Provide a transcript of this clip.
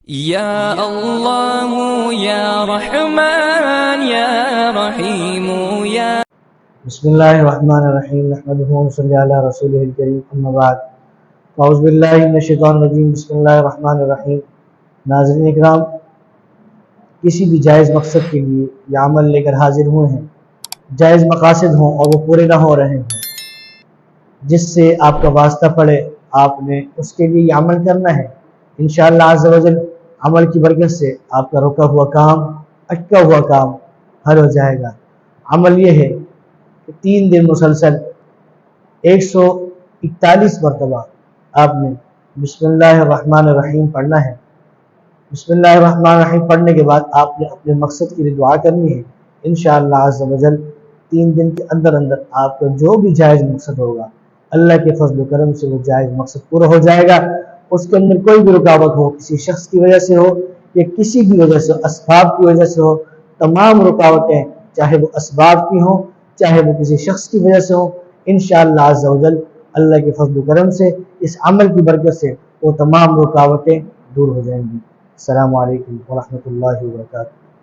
يا الله يا رحمن يا رحيم يا بسم اللہ الرحمن الرحیم نحمدہ ونصلی علی رسولہ الکریم اما بعد اعوذ باللہ من الشیطان الرجیم بسم اللہ الرحمن الرحیم۔ ناظرین اکرام، کسی بھی جائز مقصد کے لیے یہ عمل لے کر حاضر ہوئے ہیں، جائز مقاصد ہوں اور وہ پورے نہ ہو رہے ہوں، جس سے آپ کا واسطہ پڑے، آپ نے اس کے لیے یہ عمل کرنا ہے۔ انشاءاللہ عز و جل عمل کی برکت سے آپ کا رکا ہوا کام، اٹکا ہوا کام حل ہو جائے گا۔ عمل یہ ہے کہ 3 دن مسلسل 141 مرتبہ آپ نے بسم اللہ الرحمن الرحیم پڑھنا ہے۔ بسم اللہ الرحمن الرحیم پڑھنے کے بعد آپ نے اپنے مقصد کے لیے دعا کرنی ہے۔ انشاءاللہ عز و جل 3 دن کے اندر آپ کا جو بھی جائز مقصد ہوگا، اللہ کے فضل و کرم سے وہ جائز مقصد پورا ہو جائے گا۔ اس کے اندر کوئی بھی رکاوٹ ہو، کسی شخص کی وجہ سے ہو یا کسی بھی وجہ سے، اسباب کی وجہ سے ہو، تمام رکاوٹیں چاہے وہ اسباب کی ہوں چاہے وہ کسی شخص کی وجہ سے ہو، انشاءاللہ عز و جل اللہ کے فضل و کرم سے اس عمل کی برکت سے وہ تمام رکاوٹیں دور ہو جائیں گی۔ السلام علیکم ورحمۃ اللہ وبرکاتہ۔